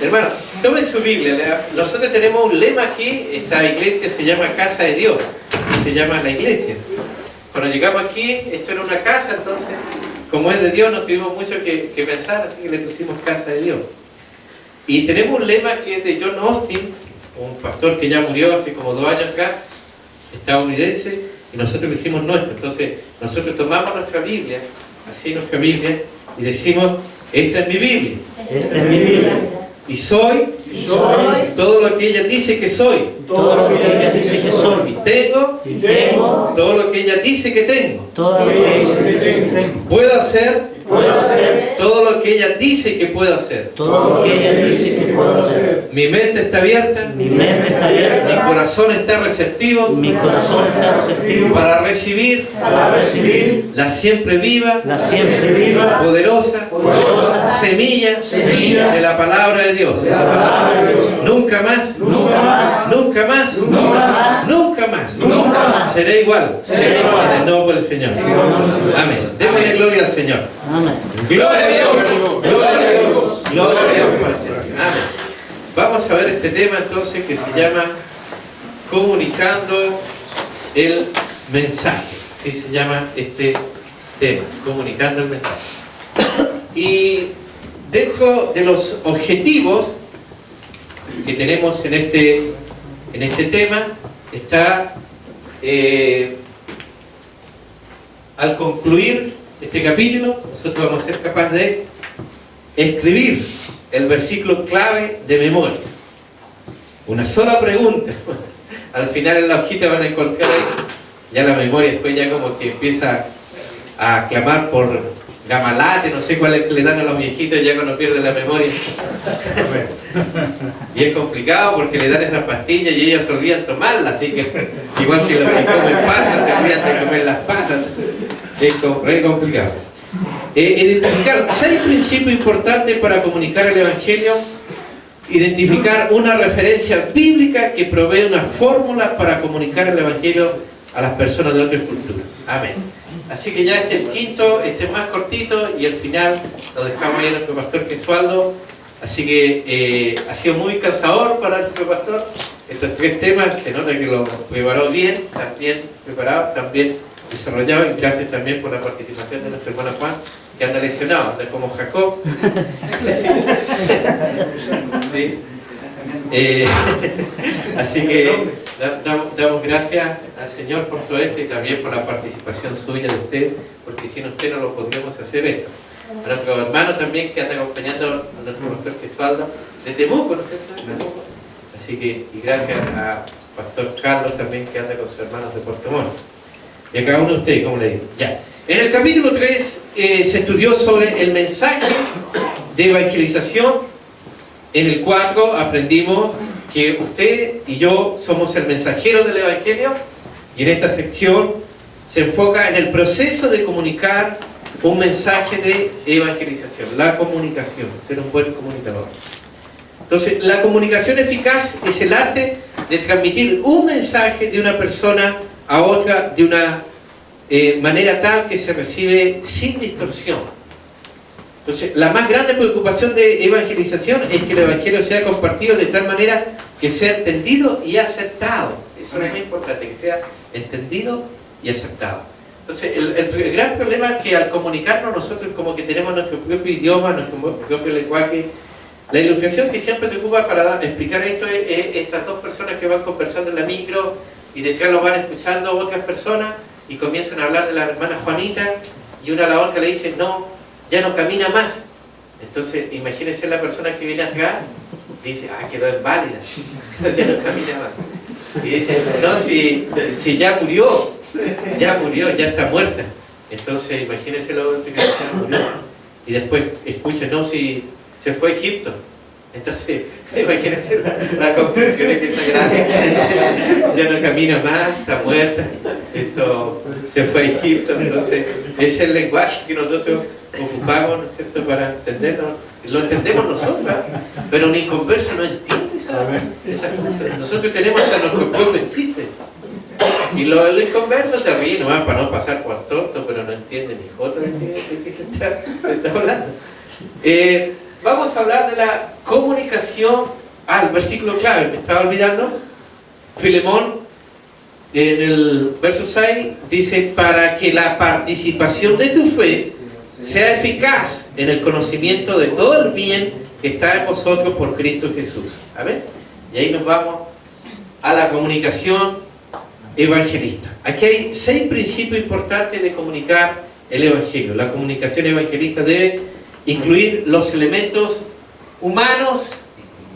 Hermano, tomen su Biblia. Nosotros tenemos un lema aquí. Esta iglesia se llama Casa de Dios. Así se llama la iglesia. Cuando llegamos aquí, esto era una casa, entonces, como es de Dios, no tuvimos mucho que pensar, así que le pusimos Casa de Dios. Y tenemos un lema que es de John Austin, un pastor que ya murió hace como 2 años acá, estadounidense, y nosotros lo hicimos nuestro. Entonces, nosotros tomamos nuestra Biblia, así nuestra Biblia, y decimos, esta es mi Biblia. Esta es mi Biblia. Y soy todo lo que ella dice que soy. Todo lo que ella dice que soy. Y tengo todo lo que ella dice que tengo. Todo lo que ella dice que tengo. Puedo hacer hacer todo lo que ella dice que puedo hacer. todo lo que ella dice que puedo hacer. Mi mente está abierta. Mi mente está abierta. Mi corazón está receptivo Mi corazón está receptivo para recibir para recibir la siempre viva, la siempre viva, poderosa semilla de la palabra de Dios. Nunca más, nunca más, nunca más, nunca más, nunca más, nunca más. seré igual. Seré igual. En el nombre del Señor. Amén. Démosle gloria al Señor. Amén. Gloria a Dios, gloria a Dios, gloria a Dios. Amén. Vamos a ver este tema entonces que se llama comunicando el mensaje. Así se llama este tema, comunicando el mensaje. Y dentro de los objetivos que tenemos en este tema está al concluir este capítulo, nosotros vamos a ser capaces de escribir el versículo clave de memoria. Una sola pregunta. Al final en la hojita van a encontrar ahí, ya la memoria después ya como que empieza a clamar por gamalate, no sé cuál es que le dan a los viejitos ya cuando pierden la memoria. Y es complicado porque le dan esas pastillas y ellos se olvidan tomarlas, así que igual que los que comen pasas se olvidan de comer las pasas. Es re complicado. Identificar 6 principios importantes para comunicar el Evangelio. Identificar una referencia bíblica que provee una fórmula para comunicar el Evangelio a las personas de otras culturas. Amén. Así que ya este es el quinto, este es más cortito y al final lo dejamos ahí a nuestro pastor Gesualdo. Así que ha sido muy cansador para nuestro pastor. Estos 3 temas se nota que lo preparó bien, están bien preparados, están bien desarrollados, y gracias también por la participación de nuestro hermano Juan, que anda lesionado, anda como Jacob. Sí. Así que damos gracias al Señor por todo esto y también por la participación suya de usted, porque sin usted no lo podríamos hacer esto. A nuestro hermano también que anda acompañando a nuestro pastor Gesualdo de Temuco, ¿no es cierto? Temuco. Así que, y gracias a pastor Carlos también que anda con sus hermanos de Puerto Montt. Y a cada uno de ustedes, como le digo. Ya. En el capítulo 3 se estudió sobre el mensaje de evangelización. En el 4 aprendimos que usted y yo somos el mensajero del Evangelio, y en esta sección se enfoca en el proceso de comunicar un mensaje de evangelización, la comunicación, ser un buen comunicador. Entonces, la comunicación eficaz es el arte de transmitir un mensaje de una persona a otra de una manera tal que se recibe sin distorsión. Entonces, la más grande preocupación de evangelización es que el Evangelio sea compartido de tal manera que sea entendido y aceptado. Eso es muy importante, que sea entendido y aceptado. Entonces, el gran problema es que al comunicarnos nosotros como que tenemos nuestro propio idioma, nuestro propio lenguaje. La ilustración que siempre se ocupa para explicar esto es estas 2 personas que van conversando en la micro y detrás lo van escuchando otras personas y comienzan a hablar de la hermana Juanita y una a la otra le dice, no, ya no camina más. Entonces, imagínense la persona que viene atrás, dice, quedó inválida, ya no camina más. Y dice, no, si ya murió, ya está muerta. Entonces, imagínense la otra que ya murió. Y después escucha, no, si se fue a Egipto. Entonces, imagínense la conclusión es que esa grande ya no camina más, está muerta, esto se fue a Egipto. Entonces, ese es el lenguaje que nosotros ocupamos, ¿no es cierto?, para entenderlo. Lo entendemos nosotros, ¿verdad? Pero un inconverso no entiende esas cosas. Nosotros tenemos hasta nuestro propio chiste. Y los inconversos se ríen nomás para no pasar por torto, pero no entienden ni jota de qué se está hablando. vamos a hablar de la comunicación. El versículo clave, me estaba olvidando. Filemón, en el verso 6, dice: para que la participación de tu fe sea eficaz en el conocimiento de todo el bien que está en vosotros por Cristo Jesús. Amén. Y ahí nos vamos a la comunicación evangelista. Aquí hay 6 principios importantes de comunicar el evangelio. La comunicación evangelista debe incluir los elementos humanos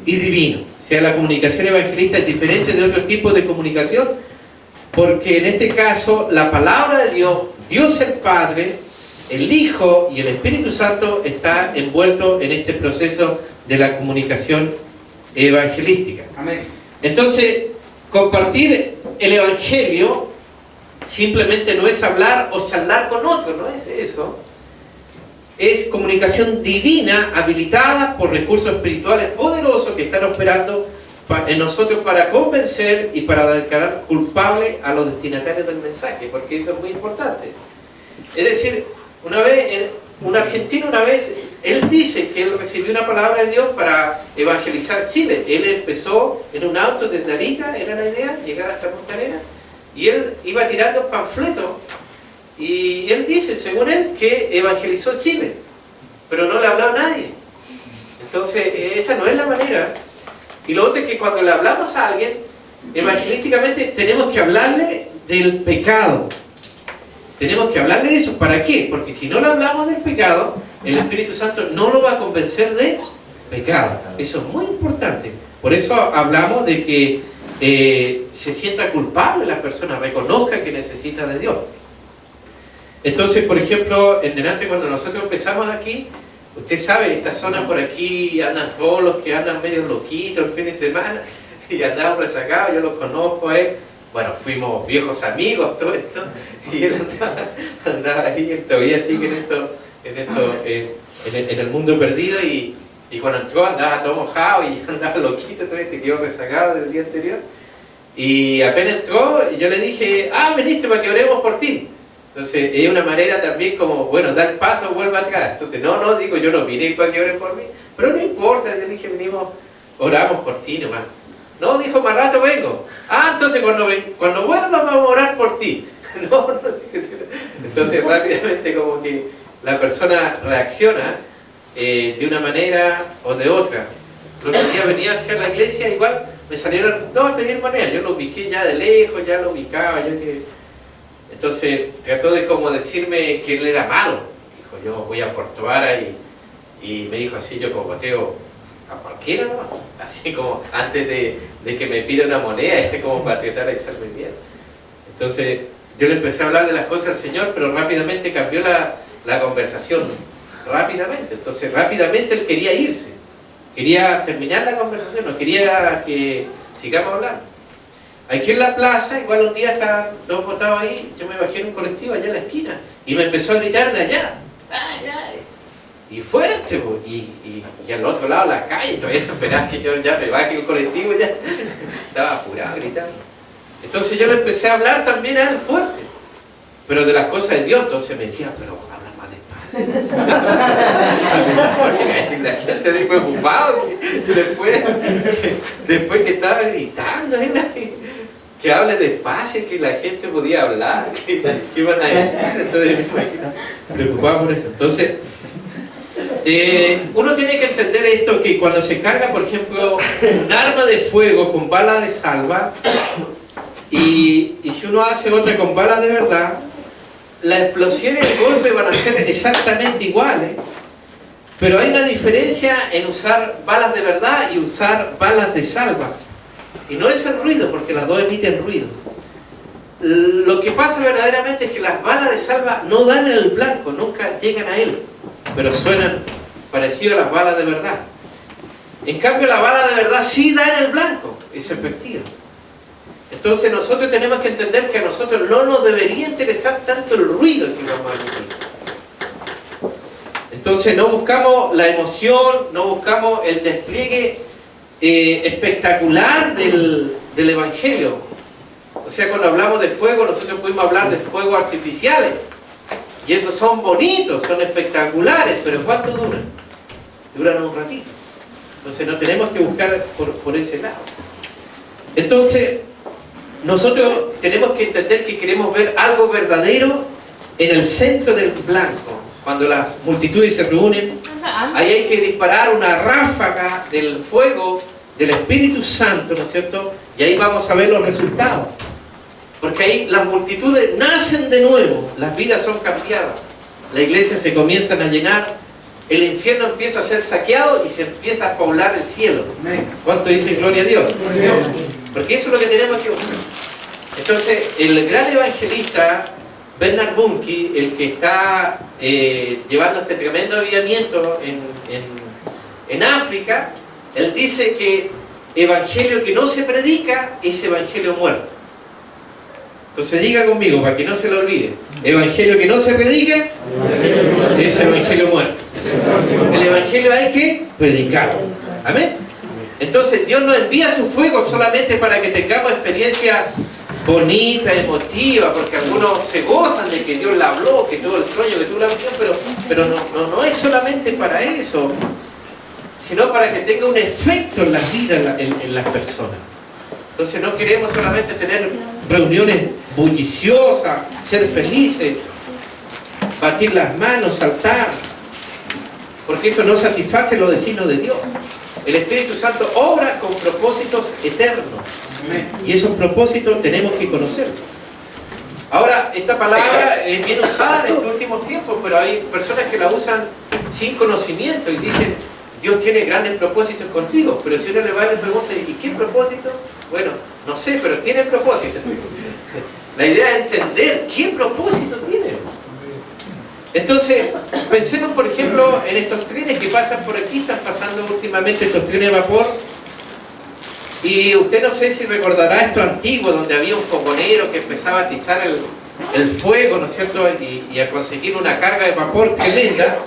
y divinos. O sea, la comunicación evangelista es diferente de otro tipo de comunicación, porque en este caso la palabra de Dios, Dios el Padre, el Hijo y el Espíritu Santo están envueltos en este proceso de la comunicación evangelística. Amén. Entonces, compartir el evangelio simplemente no es hablar o charlar con otros, no es eso. Es comunicación divina habilitada por recursos espirituales poderosos que están operando en nosotros para convencer y para declarar culpable a los destinatarios del mensaje, porque eso es muy importante. Es decir, un argentino una vez, él dice que él recibió una palabra de Dios para evangelizar Chile. Él empezó en un auto desde Arica, era la idea, llegar hasta Punta Arenas, y él iba tirando panfletos, y él dice, según él, que evangelizó Chile, pero no le habló a nadie. Entonces, esa no es la manera. Y lo otro es que cuando le hablamos a alguien, evangelísticamente tenemos que hablarle del pecado. Tenemos que hablarle de eso. ¿Para qué? Porque si no le hablamos del pecado, el Espíritu Santo no lo va a convencer de pecado. Eso es muy importante. Por eso hablamos de que se sienta culpable la persona, reconozca que necesita de Dios. Entonces, por ejemplo, en delante cuando nosotros empezamos aquí, usted sabe, esta zona por aquí andan todos los que andan medio loquitos el fin de semana y andaban rezagados, yo los conozco a él. Bueno, fuimos viejos amigos, todo esto, y él andaba ahí, él todavía sigue en el mundo perdido, y cuando entró andaba todo mojado y andaba loquito, todo este quedó rezagado del día anterior. Y apenas entró, yo le dije, veniste para que oremos por ti. Entonces, es una manera también como, bueno, da el paso, vuelve atrás. Entonces, no, digo, yo no vine para que oren por mí, pero no importa, yo le dije, venimos, oramos por ti nomás. No, dijo, más rato vengo. Entonces cuando vuelva vamos a orar por ti. No. Entonces rápidamente como que la persona reacciona de una manera o de otra. El otro día venía hacia la iglesia, igual me salieron dos a pedir moneda. Yo lo ubiqué ya de lejos, ya lo ubicaba. Entonces trató de como decirme que él era malo. Dijo, yo voy a Puerto Vara y me dijo así, yo como boteo a cualquiera, ¿no? Así como antes de que me pida una moneda, es como para tratar de echarme bien. Entonces yo le empecé a hablar de las cosas del Señor, pero rápidamente cambió la conversación, rápidamente. Entonces rápidamente él quería irse, quería terminar la conversación, no quería que sigamos hablando. Aquí en la plaza, igual un día estaban dos botados ahí, yo me bajé en un colectivo allá en la esquina y me empezó a gritar de allá, ¡ay! Y fuerte, y al otro lado de la calle, todavía no esperaba que yo ya me baje el colectivo, ya estaba apurado gritando. Entonces yo le empecé a hablar también a él fuerte, pero de las cosas de Dios. Entonces me decía, pero habla más despacio. La gente después fumado, después que estaba gritando, que hable despacio, que la gente podía hablar, que iban a decir. Entonces me imagino, preocupado por eso. Entonces, uno tiene que entender esto, que cuando se carga, por ejemplo, un arma de fuego con balas de salva, y si uno hace otra con balas de verdad, la explosión y el golpe van a ser exactamente iguales, pero hay una diferencia en usar balas de verdad y usar balas de salva. Y no es el ruido, porque las dos emiten ruido. Lo que pasa verdaderamente es que las balas de salva no dan el blanco, nunca llegan a él, pero suenan parecido a las balas de verdad. En cambio, la bala de verdad sí da en el blanco, es efectiva. Entonces nosotros tenemos que entender que a nosotros no nos debería interesar tanto el ruido que vamos a emitir. Entonces no buscamos la emoción, no buscamos el despliegue espectacular del Evangelio. O sea, cuando hablamos de fuego, nosotros pudimos hablar de fuegos artificiales. Y esos son bonitos, son espectaculares, pero ¿cuánto duran? duran un ratito. Entonces no tenemos que buscar por ese lado. Entonces, nosotros tenemos que entender que queremos ver algo verdadero en el centro del blanco. Cuando las multitudes se reúnen, ahí hay que disparar una ráfaga del fuego del Espíritu Santo, ¿no es cierto? Y ahí vamos a ver los resultados. Porque ahí las multitudes nacen de nuevo, las vidas son cambiadas, la iglesia se comienzan a llenar, el infierno empieza a ser saqueado y se empieza a poblar el cielo. ¿Cuánto dicen gloria a Dios? Porque eso es lo que tenemos que buscar. Entonces, el gran evangelista Bernard Munki, el que está llevando este tremendo avivamiento en África, él dice que evangelio que no se predica es evangelio muerto. Entonces diga conmigo, para que no se lo olvide, evangelio que no se predica es evangelio muerto. El evangelio hay que predicarlo. Amén. Entonces Dios nos envía su fuego solamente para que tengamos experiencia bonita, emotiva, porque algunos se gozan de que Dios la habló, que todo el sueño, que tuvo la visión, pero no es solamente para eso, sino para que tenga un efecto en las vidas, en las personas. Entonces no queremos solamente tener reuniones bulliciosas, ser felices, batir las manos, saltar, porque eso no satisface los designios de Dios. El Espíritu Santo obra con propósitos eternos. Y esos propósitos tenemos que conocerlos. Ahora, esta palabra es bien usada en estos últimos tiempos, pero hay personas que la usan sin conocimiento y dicen, Dios tiene grandes propósitos contigo. Pero si uno le va y le pregunta, ¿y qué propósito? Bueno, no sé, pero tiene propósito. La idea es entender qué propósito tiene. Entonces, pensemos por ejemplo en estos trenes que pasan por aquí, están pasando últimamente estos trenes de vapor. Y usted no sé si recordará esto antiguo, donde había un fogonero que empezaba a atizar el fuego, ¿no es cierto? Y a conseguir una carga de vapor tremenda.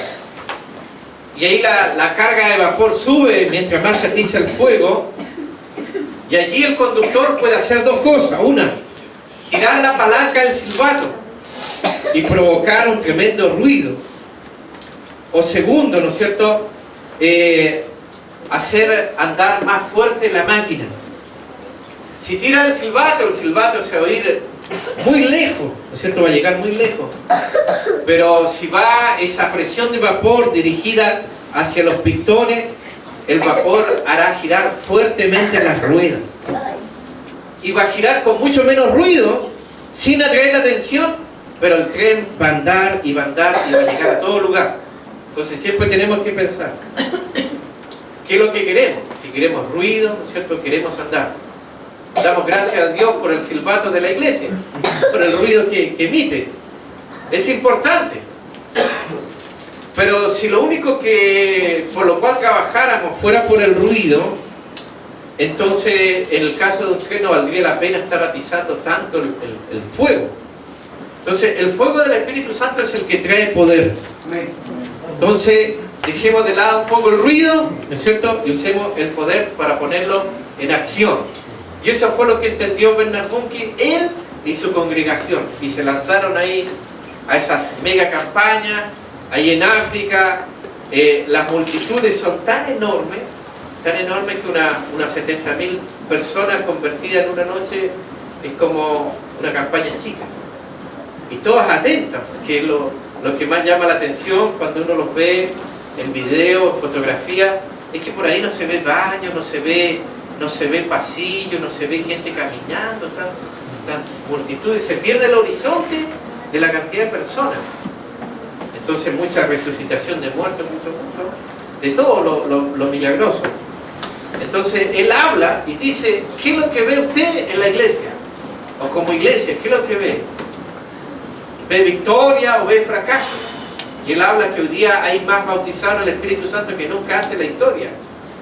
Y ahí la carga de vapor sube mientras más se atiza el fuego. Y allí el conductor puede hacer dos cosas. Una, tirar la palanca del silbato y provocar un tremendo ruido. O segundo, ¿no es cierto? Hacer andar más fuerte la máquina. Si tira el silbato se va a ir muy lejos, ¿no es cierto? Va a llegar muy lejos. Pero si va esa presión de vapor dirigida hacia los pistones, el vapor hará girar fuertemente las ruedas. Y va a girar con mucho menos ruido, sin atraer la atención, pero el tren va a andar y va a andar y va a llegar a todo lugar. Entonces siempre tenemos que pensar, ¿qué es lo que queremos? Si queremos ruido, ¿no es cierto? Queremos andar. Damos gracias a Dios por el silbato de la iglesia, por el ruido que emite. Es importante. Pero si lo único por lo cual trabajáramos fuera por el ruido, entonces en el caso de un tren no valdría la pena estar atizando tanto el fuego. Entonces el fuego del Espíritu Santo es el que trae poder. Entonces dejemos de lado un poco el ruido, ¿no es cierto? Y usemos el poder para ponerlo en acción. Y eso fue lo que entendió Bernard Munki, él y su congregación. Y se lanzaron ahí a esas mega campañas, ahí en África. Las multitudes son tan enormes que unas 70.000 personas convertidas en una noche es como una campaña chica. Y todas atentas, porque es lo que más llama la atención cuando uno los ve en video, en fotografía, es que por ahí no se ve baño, no se ve pasillo, no se ve gente caminando, tan multitudes, se pierde el horizonte de la cantidad de personas. Entonces mucha resucitación de muertos, mucho, de todo lo milagroso. Entonces él habla y dice, ¿qué es lo que ve usted en la iglesia? O como iglesia, ¿qué es lo que ve? ¿Ve victoria o ve fracaso? Y él habla que hoy día hay más bautizados en el Espíritu Santo que nunca antes en la historia.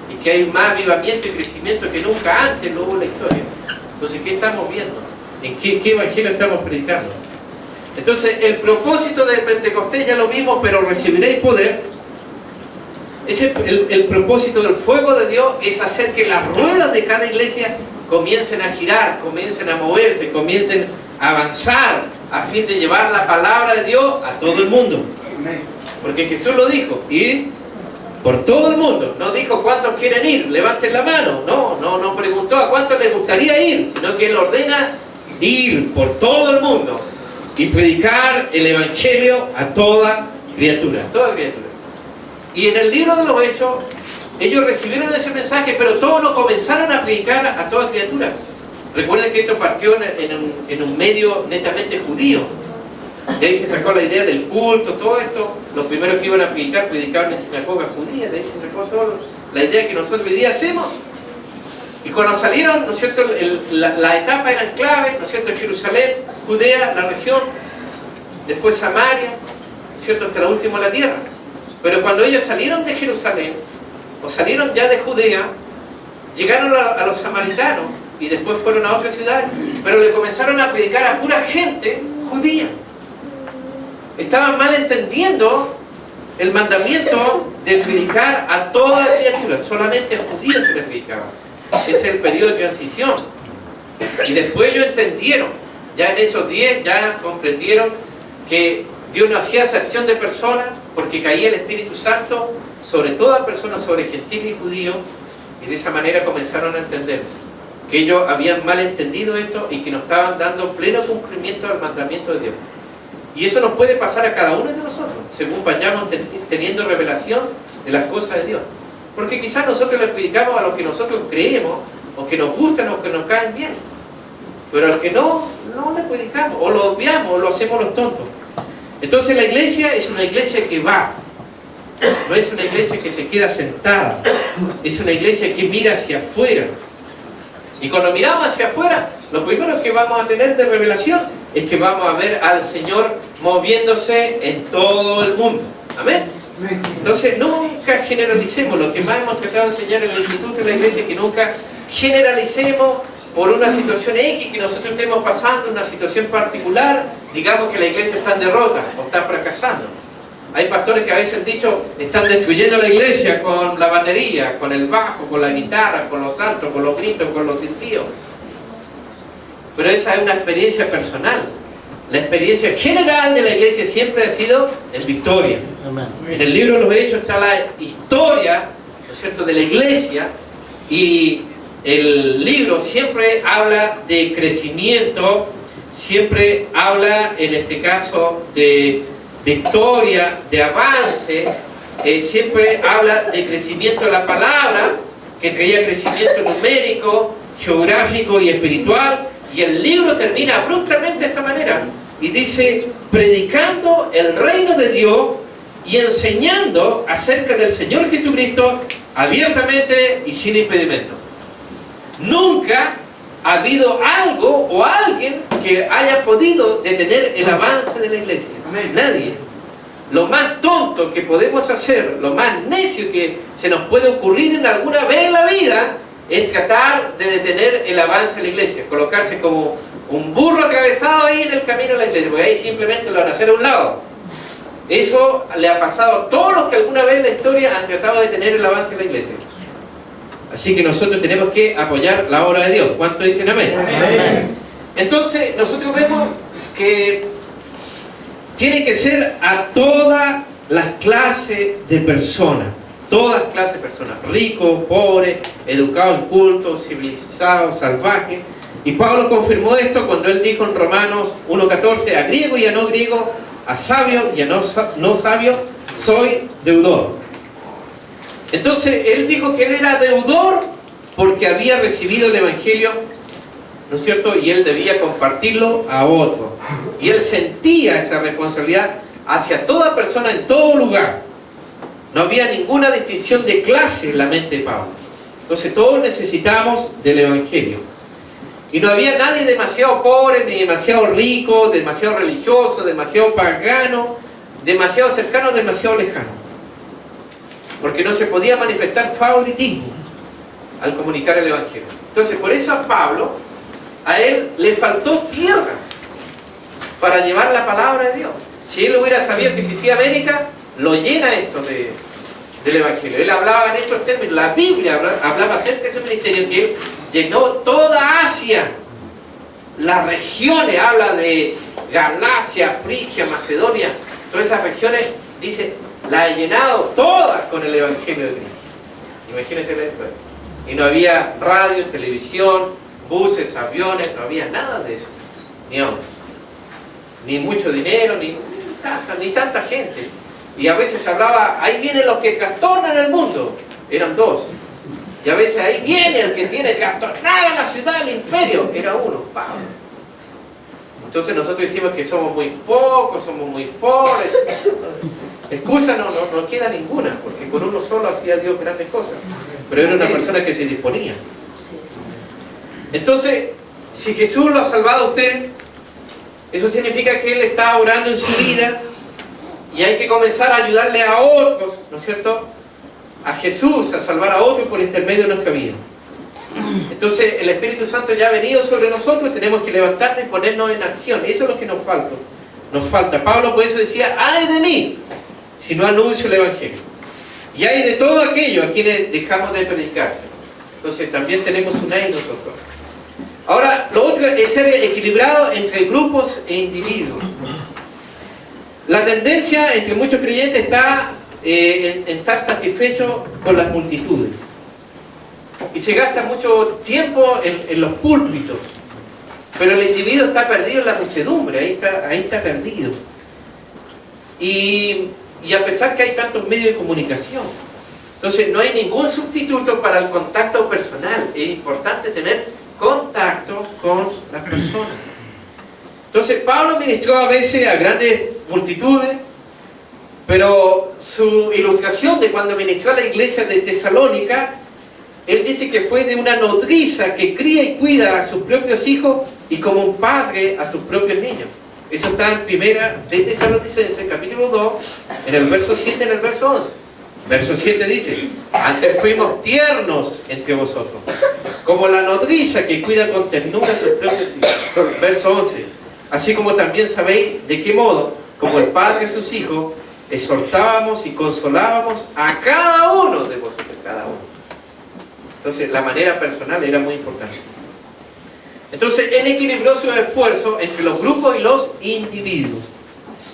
Y que hay más avivamiento y crecimiento que nunca antes lo hubo en la historia. Entonces, ¿qué estamos viendo? ¿En qué evangelio estamos predicando? Entonces, el propósito del Pentecostés ya lo vimos, pero recibiréis poder. El propósito del fuego de Dios es hacer que las ruedas de cada iglesia comiencen a girar, comiencen a moverse, comiencen a avanzar, a fin de llevar la palabra de Dios a todo el mundo. Porque Jesús lo dijo, ir por todo el mundo. No dijo cuántos quieren ir, levanten la mano. No preguntó a cuántos les gustaría ir, sino que Él ordena ir por todo el mundo y predicar el Evangelio a toda criatura. Y en el libro de los Hechos, ellos recibieron ese mensaje, pero todos no comenzaron a predicar a toda criatura. Recuerden que esto partió en un medio netamente judío. De ahí se sacó la idea del culto, todo esto. Los primeros que iban a predicar, predicaban en sinagogas judías. De ahí se sacó toda la idea que nosotros hoy día hacemos. Y cuando salieron, ¿no es cierto?, la etapa eran claves, ¿no es cierto?, Jerusalén, Judea, la región, después Samaria, ¿no es cierto?, hasta la última la tierra. Pero cuando ellos salieron de Jerusalén, o salieron ya de Judea, llegaron a los samaritanos, y después fueron a otras ciudades, pero le comenzaron a predicar a pura gente judía. Estaban mal entendiendo el mandamiento de predicar a toda criatura, solamente a judíos se les predicaba. Ese es el periodo de transición. Y después ellos entendieron, ya en esos 10 ya comprendieron que Dios no hacía acepción de personas, porque caía el Espíritu Santo sobre toda persona, sobre gentiles y judíos, y de esa manera comenzaron a entender que ellos habían mal entendido esto y que no estaban dando pleno cumplimiento al mandamiento de Dios. Y eso nos puede pasar a cada uno de nosotros, según vayamos teniendo revelación de las cosas de Dios. Porque quizás nosotros le predicamos a los que nosotros creemos, o que nos gustan, o que nos caen bien. Pero al que no le predicamos, o lo obviamos, o lo hacemos los tontos. Entonces la iglesia es una iglesia que va. No es una iglesia que se queda sentada. Es una iglesia que mira hacia afuera. Y cuando miramos hacia afuera, lo primero que vamos a tener de revelación es que vamos a ver al Señor moviéndose en todo el mundo. Amén. Entonces nunca generalicemos. Lo que más hemos tratado de enseñar en el Instituto de la Iglesia es que nunca generalicemos por una situación X que nosotros estemos pasando, una situación particular, digamos que la iglesia está en derrota o está fracasando. Hay pastores que a veces han dicho, están destruyendo la iglesia con la batería, con el bajo, con la guitarra, con los saltos, con los gritos, con los silbidos. Pero esa es una experiencia personal. La experiencia general de la iglesia siempre ha sido en victoria. En el libro de los Hechos está la historia, ¿no es cierto?, de la iglesia, y el libro siempre habla de crecimiento, siempre habla, en este caso, de victoria, de avance, siempre habla de crecimiento de la palabra, que traía crecimiento numérico, geográfico y espiritual, y el libro termina abruptamente de esta manera, y dice, predicando el reino de Dios y enseñando acerca del Señor Jesucristo abiertamente y sin impedimento. Nunca ha habido algo o alguien que haya podido detener el avance de la iglesia. Nadie. Lo más tonto que podemos hacer, lo más necio que se nos puede ocurrir en alguna vez en la vida, es tratar de detener el avance de la iglesia, colocarse como un burro atravesado ahí en el camino de la iglesia, porque ahí simplemente lo van a hacer a un lado. Eso le ha pasado a todos los que alguna vez en la historia han tratado de detener el avance de la iglesia. Así que nosotros tenemos que apoyar la obra de Dios. ¿Cuántos dicen amén? Amén. Entonces nosotros vemos que tiene que ser a todas las clases de personas. Todas clases de personas. Ricos, pobres, educados, incultos, civilizados, salvajes. Y Pablo confirmó esto cuando él dijo en Romanos 1:14, a griego y a no griego, a sabio y a no sabio, soy deudor. Entonces él dijo que él era deudor porque había recibido el Evangelio, ¿no es cierto? Y él debía compartirlo a otros. Y él sentía esa responsabilidad hacia toda persona en todo lugar. No había ninguna distinción de clase en la mente de Pablo. Entonces todos necesitamos del Evangelio. Y no había nadie demasiado pobre, ni demasiado rico, demasiado religioso, demasiado pagano, demasiado cercano, demasiado lejano. Porque no se podía manifestar favoritismo al comunicar el Evangelio. Entonces por eso a Pablo, a él le faltó tierra para llevar la palabra de Dios. Si él hubiera sabido que existía América, lo llena esto del Evangelio. Él hablaba en estos términos. La Biblia hablaba acerca de ese ministerio, que él llenó toda Asia, las regiones, habla de Galacia, Frigia, Macedonia, todas esas regiones, dice, la ha llenado toda con el Evangelio de Cristo. Imagínense después. Y no había radio, televisión, buses, aviones, no había nada de eso. Ni autos. Ni mucho dinero, ni tanta gente. Y a veces se hablaba, ahí vienen los que trastornan el mundo. Eran dos. Y a veces ahí viene el que tiene trastornada la ciudad, el imperio. Era uno, Pablo. Entonces nosotros decimos que somos muy pocos, somos muy pobres. Excusa no queda ninguna, porque con uno solo hacía Dios grandes cosas. Pero era una persona que se disponía. Entonces, si Jesús lo ha salvado a usted, eso significa que Él está orando en su vida y hay que comenzar a ayudarle a otros, ¿no es cierto?, a Jesús, a salvar a otros por intermedio de nuestra vida. Entonces el Espíritu Santo ya ha venido sobre nosotros, tenemos que levantarnos y ponernos en acción. Eso es lo que nos falta. Pablo por eso decía, ¡ay de mí! Si no anuncio el Evangelio. Y hay de todo aquello a quienes dejamos de predicarse. Entonces también tenemos un ay nosotros. Ahora, lo otro es ser equilibrado entre grupos e individuos. La tendencia entre muchos creyentes está en estar satisfecho con las multitudes. Y se gasta mucho tiempo en los púlpitos. Pero el individuo está perdido en la muchedumbre, ahí está perdido. Y a pesar que hay tantos medios de comunicación. Entonces no hay ningún sustituto para el contacto personal. Es importante tener contacto con las personas. Entonces Pablo ministró a veces a grandes multitudes, pero su ilustración de cuando ministró a la iglesia de Tesalónica, él dice que fue de una nodriza que cría y cuida a sus propios hijos y como un padre a sus propios niños. Eso está en primera de Tesalonicenses, capítulo 2, en el verso 7 y en el verso 11. Verso 7 dice, antes fuimos tiernos entre vosotros, como la nodriza que cuida con ternura a sus propios hijos. Verso 11, así como también sabéis de qué modo, como el padre a sus hijos, exhortábamos y consolábamos a cada uno de vosotros, cada uno. Entonces la manera personal era muy importante. Entonces él equilibró su esfuerzo entre los grupos y los individuos.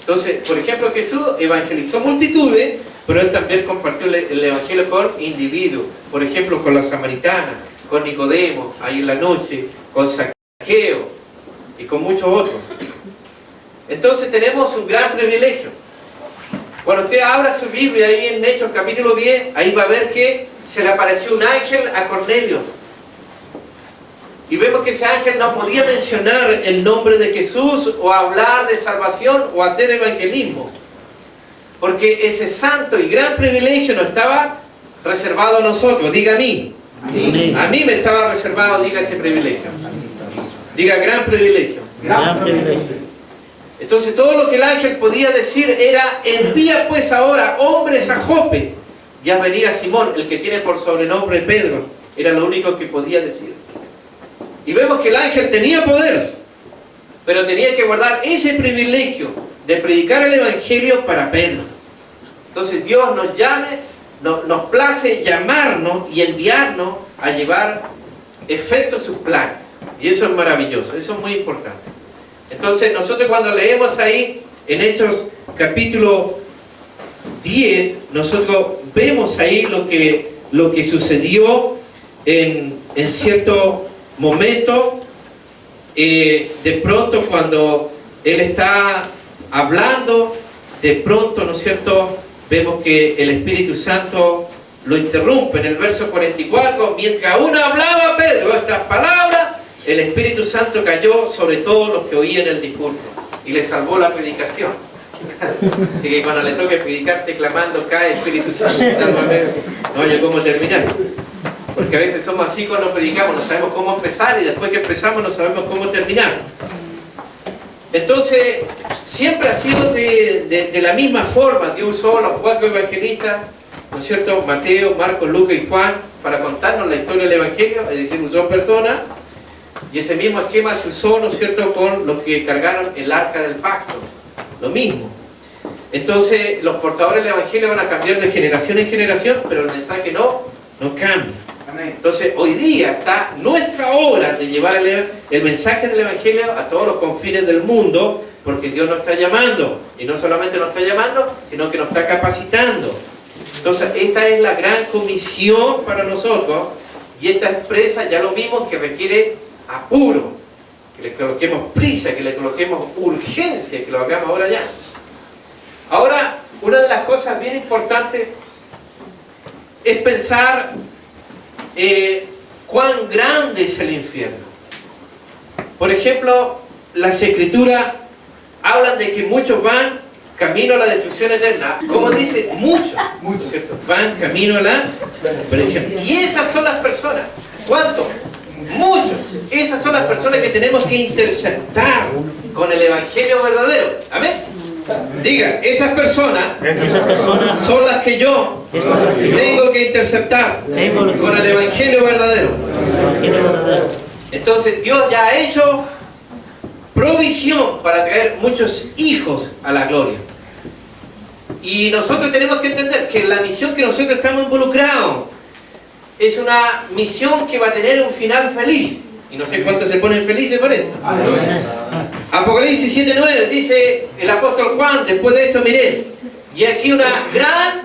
Entonces, por ejemplo, Jesús evangelizó multitudes, pero él también compartió el evangelio con individuos. Por ejemplo, con la samaritana, con Nicodemo, ahí en la noche, con Zaqueo y con muchos otros. Entonces tenemos un gran privilegio. Cuando usted abra su Biblia ahí en Hechos capítulo 10, ahí va a ver que se le apareció un ángel a Cornelio. Y vemos que ese ángel no podía mencionar el nombre de Jesús o hablar de salvación o hacer evangelismo. Porque ese santo y gran privilegio no estaba reservado a nosotros. Diga a mí. Amén. A mí me estaba reservado, diga ese privilegio. Diga gran privilegio. Gran privilegio. Entonces todo lo que el ángel podía decir era, envía pues ahora hombres a Jope y a venir a Simón, el que tiene por sobrenombre Pedro. Era lo único que podía decir. Y vemos que el ángel tenía poder, pero tenía que guardar ese privilegio de predicar el evangelio para Pedro. Entonces Dios nos place llamarnos y enviarnos a llevar efecto sus planes. Y eso es maravilloso, eso es muy importante. Entonces nosotros cuando leemos ahí en Hechos capítulo 10, nosotros vemos ahí lo que sucedió en cierto momento. De pronto cuando él está hablando, de pronto, ¿no es cierto?, vemos que el Espíritu Santo lo interrumpe. En el verso 44, mientras aún hablaba Pedro estas palabras, el Espíritu Santo cayó sobre todos los que oían el discurso y le salvó la predicación. Así que cuando le toque predicarte clamando, cae Espíritu Santo, sálvame, no haya cómo terminar. Porque a veces somos así cuando predicamos, no sabemos cómo empezar y después que empezamos no sabemos cómo terminar. Entonces, siempre ha sido de la misma forma. Dios usó a los 4 evangelistas, ¿no es cierto?, Mateo, Marcos, Lucas y Juan, para contarnos la historia del Evangelio, es decir, usó personas, y ese mismo esquema se usó, ¿no es cierto?, con los que cargaron el arca del pacto, lo mismo. Entonces, los portadores del Evangelio van a cambiar de generación en generación, pero el mensaje no cambia. Entonces hoy día está nuestra hora de llevar el mensaje del Evangelio a todos los confines del mundo, porque Dios nos está llamando, y no solamente nos está llamando, sino que nos está capacitando. Entonces, esta es la gran comisión para nosotros, y esta empresa, ya lo vimos, que requiere apuro, que le coloquemos prisa, que le coloquemos urgencia, que lo hagamos ahora ya. Ahora, una de las cosas bien importantes es pensar cuán grande es el infierno. Por ejemplo, las Escrituras hablan de que muchos van camino a la destrucción eterna. Como dice, muchos, ¿cierto? Van camino a la perdición. Y esas son las personas. ¿Cuántos? Muchos. Esas son las personas que tenemos que interceptar con el Evangelio verdadero. Amén. Diga, esas personas son las que yo tengo que interceptar con el Evangelio verdadero. Entonces Dios ya ha hecho provisión para traer muchos hijos a la gloria. Y nosotros tenemos que entender que la misión que nosotros estamos involucrados es una misión que va a tener un final feliz. Y no sé cuántos se ponen felices por esto. Apocalipsis 7:9 dice el apóstol Juan, después de esto miré, y aquí una gran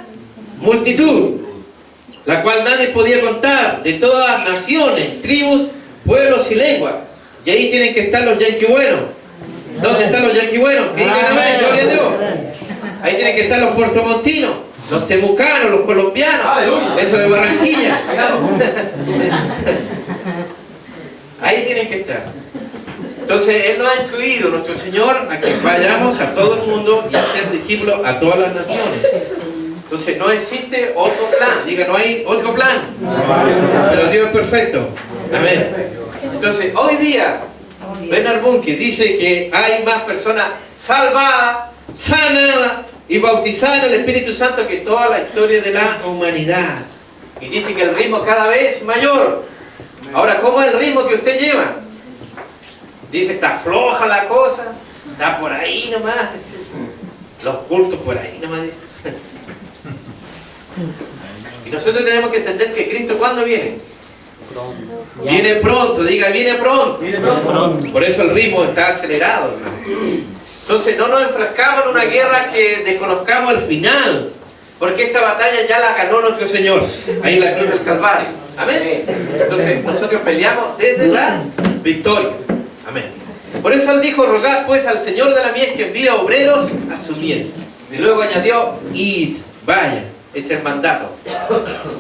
multitud, la cual nadie podía contar, de todas naciones, tribus, pueblos y lenguas. Y ahí tienen que estar los yanquis buenos. ¿Dónde están los yanquis buenos? Que digan amén, gloria a Dios. Ahí tienen que estar los puertomontinos, los temucanos, los colombianos, eso de Barranquilla. Ahí tienen que estar. Entonces Él nos ha incluido, nuestro Señor, a que vayamos a todo el mundo y a ser discípulos a todas las naciones. Entonces no existe otro plan. Diga, no hay otro plan. Pero Dios es perfecto. Amén. Entonces hoy día Bernard Bunke dice que hay más personas salvadas, sanadas y bautizadas en el Espíritu Santo que toda la historia de la humanidad. Y dice que el ritmo cada vez mayor. Ahora, ¿cómo es el ritmo que usted lleva? Dice, está floja la cosa, está por ahí nomás. Los cultos por ahí nomás. Y nosotros tenemos que entender que Cristo, ¿cuándo viene? Viene pronto, diga, viene pronto. Por eso el ritmo está acelerado, hermano. Entonces no nos enfrascamos en una guerra que desconozcamos el final, porque esta batalla ya la ganó nuestro Señor, ahí en la cruz del Calvario. Amén. Entonces nosotros peleamos desde la victoria. Amén. Por eso Él dijo, rogad pues al Señor de la mies que envíe obreros a su mies. Y luego añadió, id, vayan. Este es el mandato.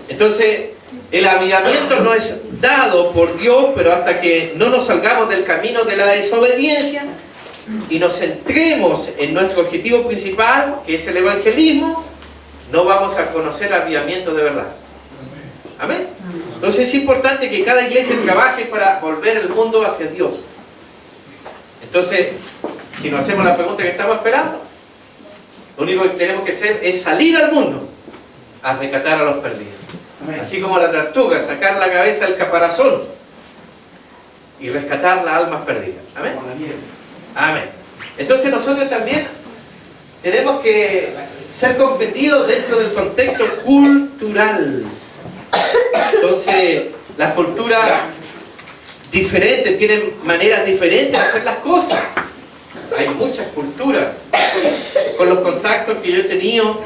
Entonces, el avivamiento no es dado por Dios, pero hasta que no nos salgamos del camino de la desobediencia y nos centremos en nuestro objetivo principal, que es el evangelismo, no vamos a conocer avivamiento de verdad. Amén. Entonces es importante que cada iglesia trabaje para volver el mundo hacia Dios. Entonces, si nos hacemos la pregunta que estamos esperando, lo único que tenemos que hacer es salir al mundo a rescatar a los perdidos. Amén. Así como la tortuga, sacar la cabeza del caparazón y rescatar las almas perdidas. Amén. Amén. Entonces nosotros también tenemos que ser comprendidos dentro del contexto cultural. Entonces, las culturas diferentes tienen maneras diferentes de hacer las cosas. Hay muchas culturas. Con los contactos que yo he tenido,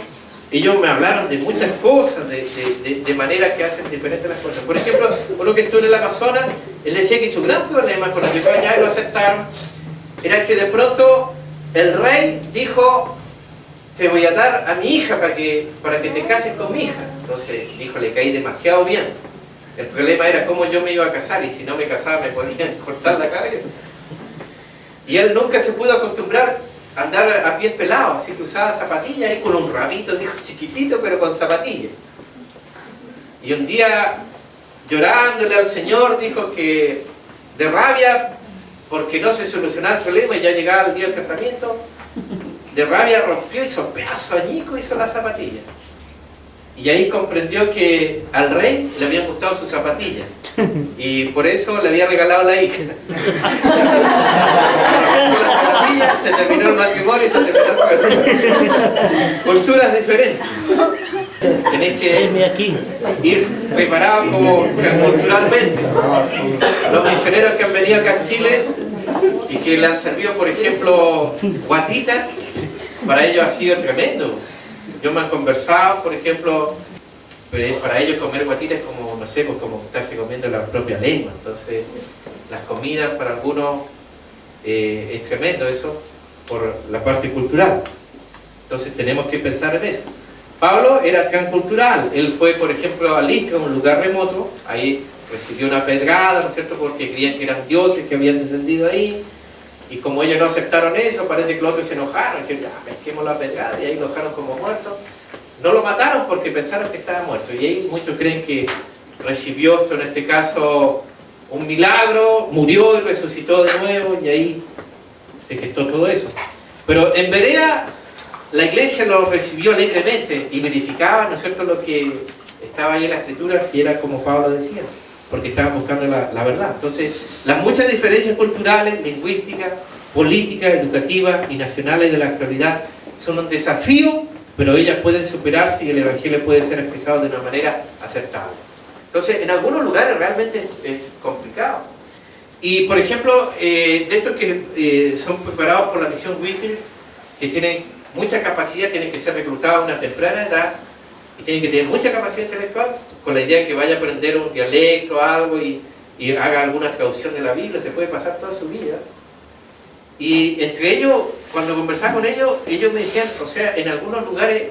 ellos me hablaron de muchas cosas, de maneras que hacen diferentes las cosas. Por ejemplo, uno que estuvo en el Amazonas, él decía que su gran problema con lo que fue allá y lo aceptaron, era que de pronto el rey dijo, te voy a dar a mi hija para que te cases con mi hija. Entonces dijo, le caí demasiado bien. El problema era cómo yo me iba a casar, y si no me casaba me podían cortar la cabeza. Y él nunca se pudo acostumbrar a andar a pies pelados, así que usaba zapatillas y con un ramito, dijo, chiquitito, pero con zapatillas. Y un día, llorándole al Señor, dijo que de rabia, porque no se solucionaba el problema y ya llegaba el día del casamiento, de rabia rompió, hizo pedazo añico, hizo la zapatilla. Y ahí comprendió que al rey le habían gustado sus zapatillas y por eso le había regalado la hija. Se terminó el matrimonio y se terminó el matrimonio. Culturas diferentes. Tenés que ir preparados como culturalmente. Los misioneros que han venido acá a Chile y que le han servido, por ejemplo, guatita, para ellos ha sido tremendo. Yo me han conversado, por ejemplo, para ellos comer guatita es como, no sé, pues como estarse comiendo la propia lengua. Entonces, las comidas para algunos es tremendo eso, por la parte cultural. Entonces tenemos que pensar en eso. Pablo era transcultural. Él fue, por ejemplo, a Listra, un lugar remoto. Ahí recibió una pedrada, ¿no es cierto?, porque creían que eran dioses que habían descendido ahí. Y como ellos no aceptaron eso, parece que los otros se enojaron, que pesquemos la pedrada, y ahí lo dejaron como muerto. No lo mataron porque pensaron que estaba muerto. Y ahí muchos creen que recibió esto, en este caso, un milagro, murió y resucitó de nuevo, y ahí se gestó todo eso. Pero en Berea, la iglesia lo recibió alegremente y verificaba, ¿no es cierto?, lo que estaba ahí en la escritura, si era como Pablo decía, porque estaban buscando la verdad. Entonces, las muchas diferencias culturales, lingüísticas, políticas, educativas y nacionales de la actualidad son un desafío, pero ellas pueden superarse y el evangelio puede ser expresado de una manera aceptable. Entonces, en algunos lugares realmente es complicado. Y, por ejemplo, de estos que son preparados por la misión Whitney, que tienen mucha capacidad, tienen que ser reclutados a una temprana edad y tienen que tener mucha capacidad intelectual, con la idea de que vaya a aprender un dialecto o algo y haga alguna traducción de la Biblia, se puede pasar toda su vida. Y entre ellos, cuando conversaba con ellos, ellos me decían, o sea, en algunos lugares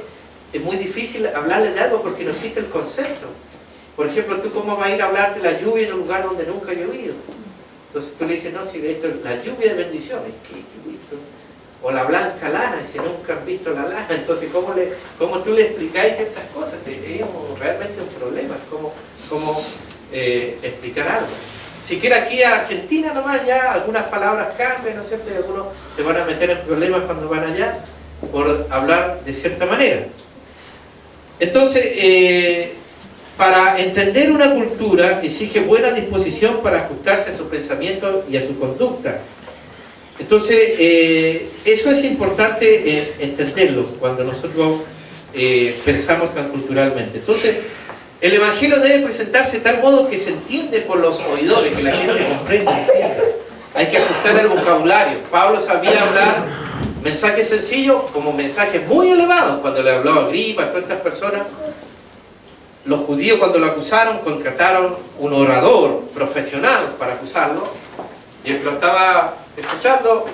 es muy difícil hablarles de algo porque no existe el concepto. Por ejemplo, ¿tú cómo vas a ir a hablar de la lluvia en un lugar donde nunca ha llovido? Entonces tú le dices, no, si de esto es la lluvia de bendiciones, ¿qué visto? O la blanca lana, si nunca han visto la lana. Entonces, ¿cómo tú le explicáis ciertas cosas? Es realmente un problema, cómo explicar algo. Siquiera aquí a Argentina nomás ya algunas palabras cambian, ¿no es cierto? Y algunos se van a meter en problemas cuando van allá por hablar de cierta manera. Entonces, para entender una cultura exige buena disposición para ajustarse a su pensamiento y a su conducta. Entonces, eso es importante entenderlo cuando nosotros pensamos transculturalmente. Entonces, el evangelio debe presentarse de tal modo que se entiende por los oidores, que la gente comprenda, entienda. Hay que ajustar el vocabulario. Pablo sabía hablar mensajes sencillos como mensajes muy elevados. Cuando le habló a Agripa, a todas estas personas, los judíos cuando lo acusaron, contrataron un orador profesional para acusarlo, y el que lo estaba escuchando,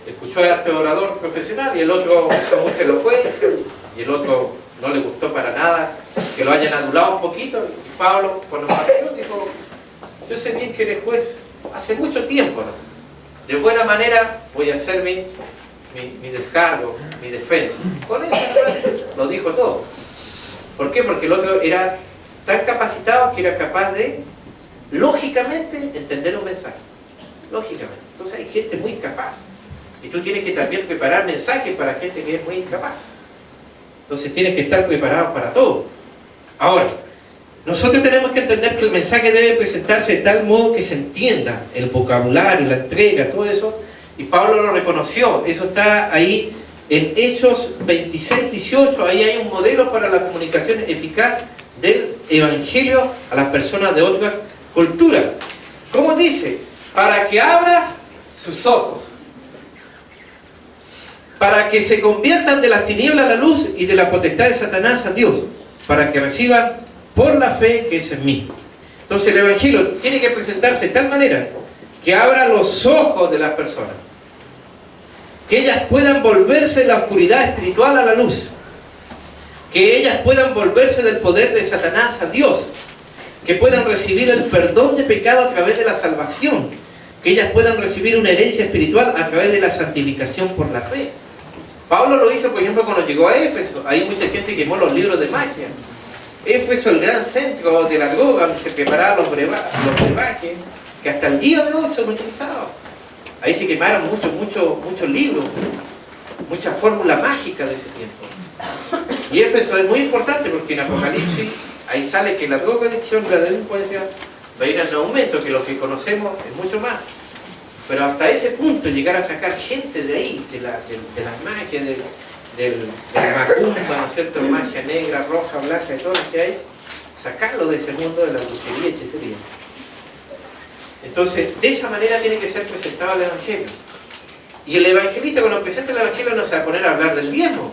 escuchó a este orador profesional, y el otro usó mucha elocuencia, y el otro no le gustó para nada que lo hayan anulado un poquito, y Pablo, cuando partió, dijo, yo sé bien que eres juez hace mucho tiempo, ¿no? De buena manera voy a hacer mi descargo, mi defensa. Con eso lo dijo todo. ¿Por qué? Porque el otro era tan capacitado que era capaz de, lógicamente, entender un mensaje. Lógicamente. Entonces hay gente muy capaz. Y tú tienes que también preparar mensajes para gente que es muy incapaz. Entonces tienes que estar preparado para todo. Ahora, nosotros tenemos que entender que el mensaje debe presentarse de tal modo que se entienda el vocabulario, la entrega, todo eso. Y Pablo lo reconoció. Eso está ahí en Hechos 26, 18. Ahí hay un modelo para la comunicación eficaz del evangelio a las personas de otras culturas. ¿Cómo dice? Para que abras sus ojos, para que se conviertan de las tinieblas a la luz y de la potestad de Satanás a Dios, para que reciban por la fe que es en mí. Entonces el evangelio tiene que presentarse de tal manera que abra los ojos de las personas, que ellas puedan volverse de la oscuridad espiritual a la luz, que ellas puedan volverse del poder de Satanás a Dios, que puedan recibir el perdón de pecado a través de la salvación, que ellas puedan recibir una herencia espiritual a través de la santificación por la fe. Pablo lo hizo, por ejemplo, cuando llegó a Éfeso. Ahí mucha gente quemó los libros de magia. Éfeso, el gran centro de la droga, donde se preparaban los brebajes, que hasta el día de hoy son utilizados. Ahí se quemaron muchos libros, muchas fórmulas mágicas de ese tiempo. Y Éfeso es muy importante porque en Apocalipsis ahí sale que la drogadicción, la delincuencia va a ir en aumento, que lo que conocemos es mucho más. Pero hasta ese punto llegar a sacar gente de ahí, de las magias, del macumba, ¿no es cierto? Magia negra, roja, blanca, y todo lo que hay, sacarlo de ese mundo de la brujería y hechicería. Entonces, de esa manera tiene que ser presentado el Evangelio. Y el evangelista, cuando presenta el Evangelio, no se va a poner a hablar del diezmo.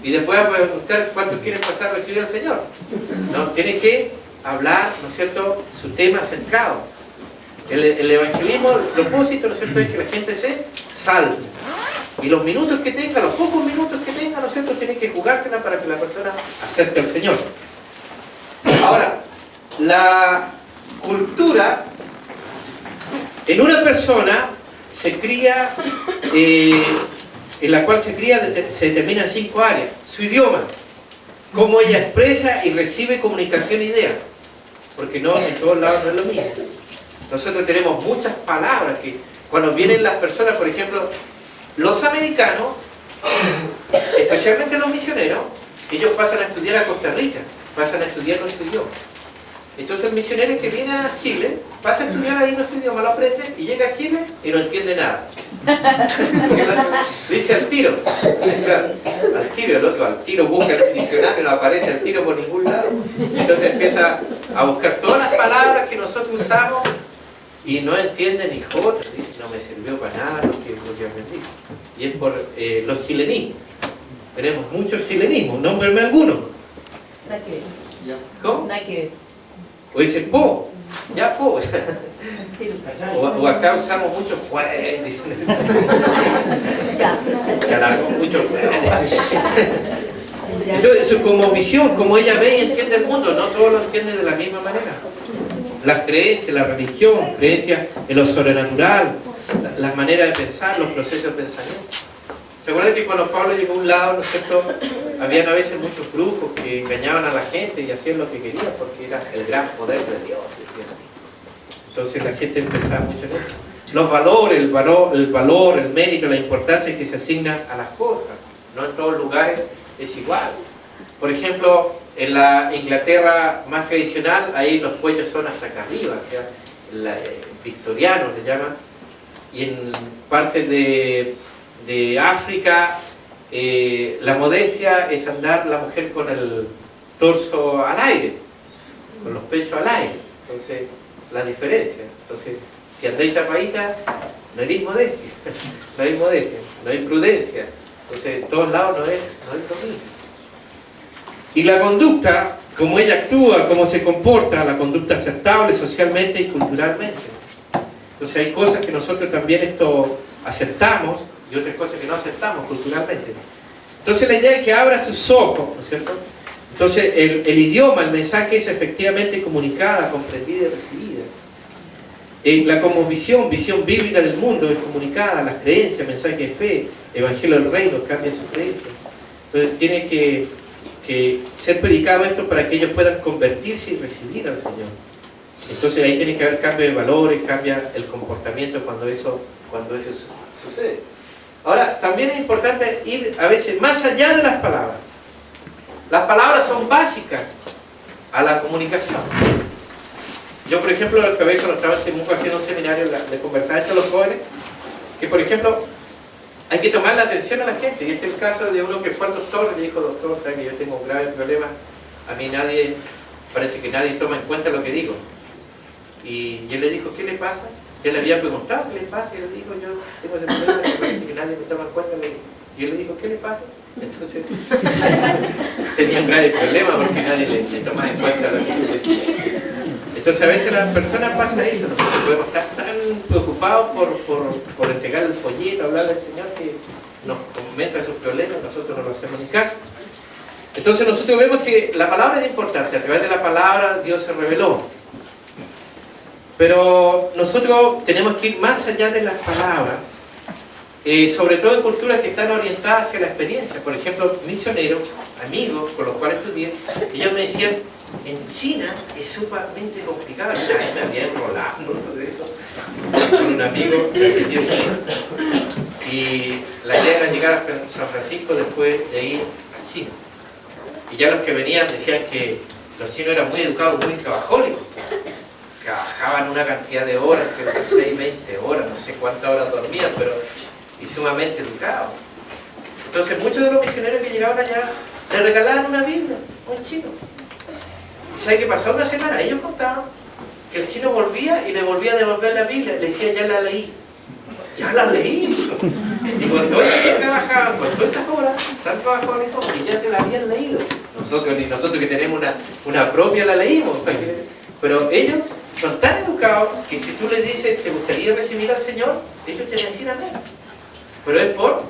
Y después va a preguntar cuántos quieren pasar a recibir al Señor. No, tiene que hablar, ¿no es cierto?, su tema centrado. El evangelismo, el propósito, ¿no es cierto?, es que la gente se salve. Y los minutos que tenga, los pocos minutos que tenga, ¿no es cierto?, tiene que jugársela para que la persona acepte al Señor. Ahora, la cultura en una persona se cría, en la cual se cría, se determina en 5 áreas. Su idioma, cómo ella expresa y recibe comunicación e idea, porque no, en todos lados no es lo mismo. Nosotros tenemos muchas palabras que cuando vienen las personas, por ejemplo, los americanos, especialmente los misioneros, ellos pasan a estudiar a Costa Rica, pasan a estudiar nuestro idioma. Entonces el misionero que viene a Chile, pasa a estudiar ahí nuestro idioma, lo aprende y llega a Chile y no entiende nada. Dice al tiro, claro, al tiro busca el diccionario, no aparece al tiro por ningún lado. Entonces empieza a buscar todas las palabras que nosotros usamos y no entiende ni jota, dice, no me sirvió para nada lo que aprendí. Y es por los chilenismos. Tenemos muchos chilenismos, nómbrame algunos. Nada que ver. ¿Cómo? Nada que ver. O dice po, ya po. O acá usamos mucho fue, se alargó mucho. Entonces, eso como visión, como ella ve y entiende el mundo, no todos lo entienden de la misma manera. Las creencias, la religión, creencias en lo sobrenatural, las maneras de pensar, los procesos de pensamiento. ¿Se acuerdan que cuando Pablo llegó a un lado, ¿no es cierto?, habían a veces muchos brujos que engañaban a la gente y hacían lo que querían porque era el gran poder de Dios, ¿entiendes? Entonces la gente empezaba mucho en eso. Los valores, el valor, el mérito, la importancia que se asigna a las cosas, no en todos lugares es igual. Por ejemplo, en la Inglaterra más tradicional, ahí los cuellos son hasta acá arriba, o sea, victorianos le llaman, y en partes de África, la modestia es andar la mujer con el torso al aire, con los pechos al aire. Entonces, la diferencia. Entonces, si andáis tapadita, no hay modestia, no hay prudencia. Entonces, en todos lados no es lo mismo. Y la conducta, como ella actúa, cómo se comporta, la conducta aceptable socialmente y culturalmente. Entonces, hay cosas que nosotros también aceptamos y otras cosas que no aceptamos culturalmente. Entonces la idea es que abra sus ojos, ¿no es cierto? Entonces el idioma, el mensaje es efectivamente comunicada, comprendida y recibida. La cosmovisión, visión bíblica del mundo es comunicada, las creencias, mensaje de fe, evangelio del reino, cambia sus creencias. Entonces tiene que ser predicado esto para que ellos puedan convertirse y recibir al Señor. Entonces ahí tiene que haber cambio de valores, cambia el comportamiento cuando eso sucede. Ahora, también es importante ir a veces más allá de las palabras. Las palabras son básicas a la comunicación. Yo, por ejemplo, cuando estaba en Temuco haciendo un seminario, le conversaba esto a los jóvenes, que, por ejemplo, hay que tomar la atención a la gente. Y este es el caso de uno que fue al doctor y le dijo, doctor, sabe que yo tengo un grave problema, a mí parece que nadie toma en cuenta lo que digo. Y él le dijo, ¿qué le pasa? Él le había preguntado, ¿qué le pasa? Y él dijo, yo tengo ese problema, me parece que nadie me toma en cuenta. Y él le dijo, ¿qué le pasa? Entonces, tenía un grave problema porque nadie le toma en cuenta lo que él decía. Entonces, a veces las personas pasa eso, nosotros podemos estar tan preocupados por entregar el folleto, hablar del Señor, que nos comenta sus problemas, nosotros no lo hacemos ni caso. Entonces, nosotros vemos que la palabra es importante, a través de la palabra Dios se reveló. Pero nosotros tenemos que ir más allá de las palabras, sobre todo en culturas que están orientadas hacia la experiencia. Por ejemplo, misioneros, amigos con los cuales estudié, ellos me decían, en China es sumamente complicado. Y nadie me había enrolado de eso con un amigo que aprendió chino. Y la idea era llegar a San Francisco después de ir a China. Y ya los que venían decían que los chinos eran muy educados, muy trabajólicos. Trabajaban una cantidad de horas, que 16, 20 horas, no sé cuántas horas dormían, pero y sumamente educados. Entonces muchos de los misioneros que llegaban allá le regalaban una Biblia a un chino. ¿Y sabe qué pasó? Una semana ellos contaban que el chino volvía y le volvía a devolver la Biblia, le decía, ya la leí. Ya la leí. Y con todas esas que trabajaban, con todas esas horas, están trabajando y ya se la habían leído. Nosotros que tenemos una propia la leímos. Pero ellos son tan educados que si tú les dices, ¿te gustaría recibir al Señor? Ellos te decían amén. Pero es por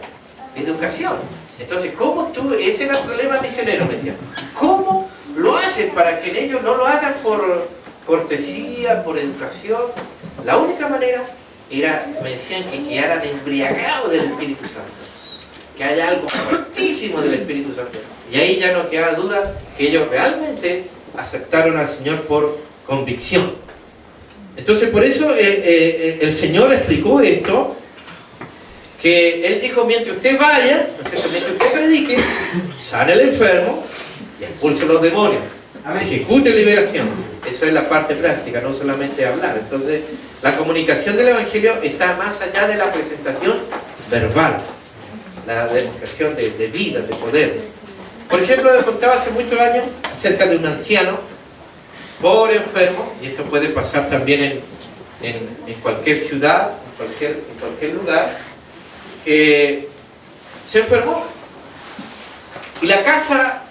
educación. Entonces, ¿cómo tú? Ese era el problema misionero, me decían. ¿Cómo lo haces para que ellos no lo hagan por cortesía, por educación? La única manera era, me decían, que quedaran embriagados del Espíritu Santo. Que haya algo fuertísimo del Espíritu Santo. Y ahí ya no queda duda que ellos realmente aceptaron al Señor por convicción. Entonces, por eso el Señor explicó esto, que Él dijo, mientras usted vaya, ¿no es cierto? Mientras usted predique, sane al enfermo y expulse los demonios. Ejecute liberación. Eso es la parte práctica, no solamente hablar. Entonces, la comunicación del Evangelio está más allá de la presentación verbal, la demostración de vida, de poder. Por ejemplo, les contaba hace muchos años acerca de un anciano, pobre, enfermo, y esto puede pasar también en cualquier ciudad, en cualquier lugar, que se enfermó y la casa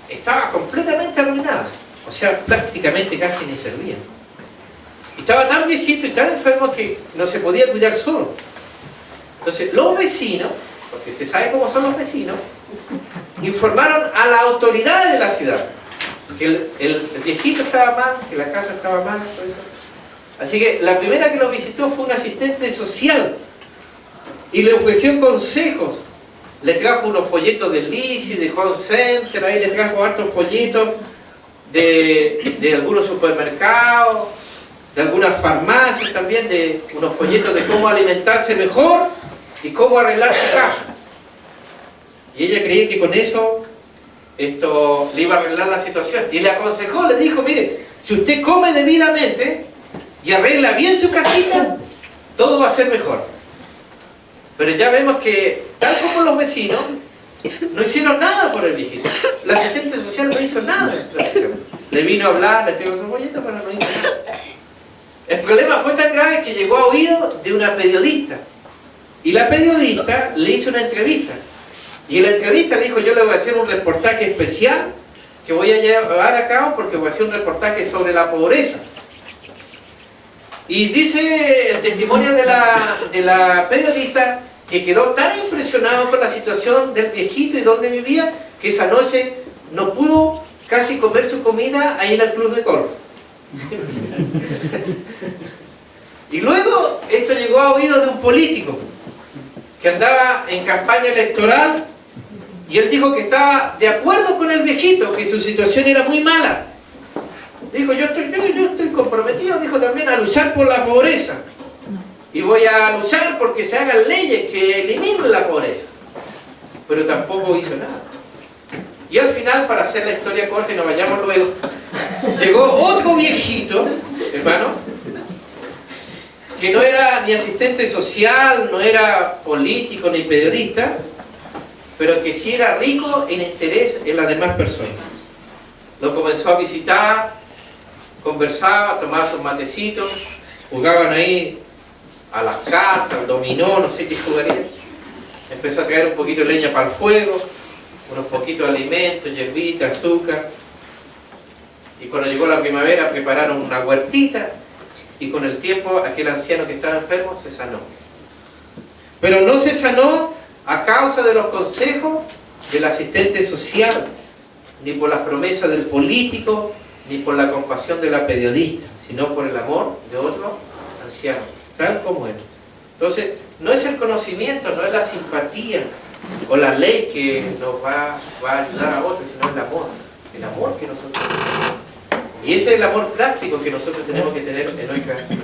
estaba completamente arruinada, o sea, prácticamente casi ni servía. Estaba tan viejito y tan enfermo que no se podía cuidar solo. Entonces, los vecinos, porque usted sabe cómo son los vecinos, informaron a las autoridades de la ciudad que el viejito estaba mal, que la casa estaba mal, todo eso. Así que la primera que lo visitó fue un asistente social y le ofreció consejos. Le trajo unos folletos de Lisi, de Home Center, ahí le trajo hartos folletos de algunos supermercados, de algunas farmacias también, de unos folletos de cómo alimentarse mejor y cómo arreglar su casa. Y ella creía que con eso esto le iba a arreglar la situación. Y le aconsejó, le dijo, mire, si usted come debidamente y arregla bien su casita, todo va a ser mejor. Pero ya vemos que, tal como los vecinos, no hicieron nada por el viejito. La asistente social no hizo nada. Le vino a hablar, le tiró su folleto, pero no hizo nada. El problema fue tan grave que llegó a oído de una periodista. Y la periodista le hizo una entrevista. Y en la entrevista le dijo, yo le voy a hacer un reportaje especial que voy a llevar a cabo porque voy a hacer un reportaje sobre la pobreza. Y dice el testimonio de la periodista que quedó tan impresionado con la situación del viejito y donde vivía, que esa noche no pudo casi comer su comida ahí en el club de golf. Y luego esto llegó a oídos de un político que andaba en campaña electoral y él dijo que estaba de acuerdo con el viejito, que su situación era muy mala. Dijo, yo estoy comprometido, dijo también, a luchar por la pobreza. Y voy a luchar porque se hagan leyes que eliminen la pobreza. Pero tampoco hizo nada. Y al final, para hacer la historia corta y nos vayamos luego, llegó otro viejito, hermano, que no era ni asistente social, no era político ni periodista, pero que sí era rico en interés en las demás personas. Lo comenzó a visitar, conversaba, tomaba sus matecitos, jugaban ahí a las cartas, al dominó, no sé qué jugarían. Empezó a traer un poquito de leña para el fuego, unos poquitos de alimentos, hierbita, azúcar. Y cuando llegó la primavera prepararon una huertita y con el tiempo aquel anciano que estaba enfermo se sanó. Pero no se sanó a causa de los consejos del asistente social, ni por las promesas del político, ni por la compasión de la periodista, sino por el amor de otro anciano, tal como él. Entonces, no es el conocimiento, no es la simpatía o la ley que nos va a ayudar a otros, sino el amor que nosotros tenemos. Y ese es el amor práctico que nosotros tenemos que tener en nuestra vida.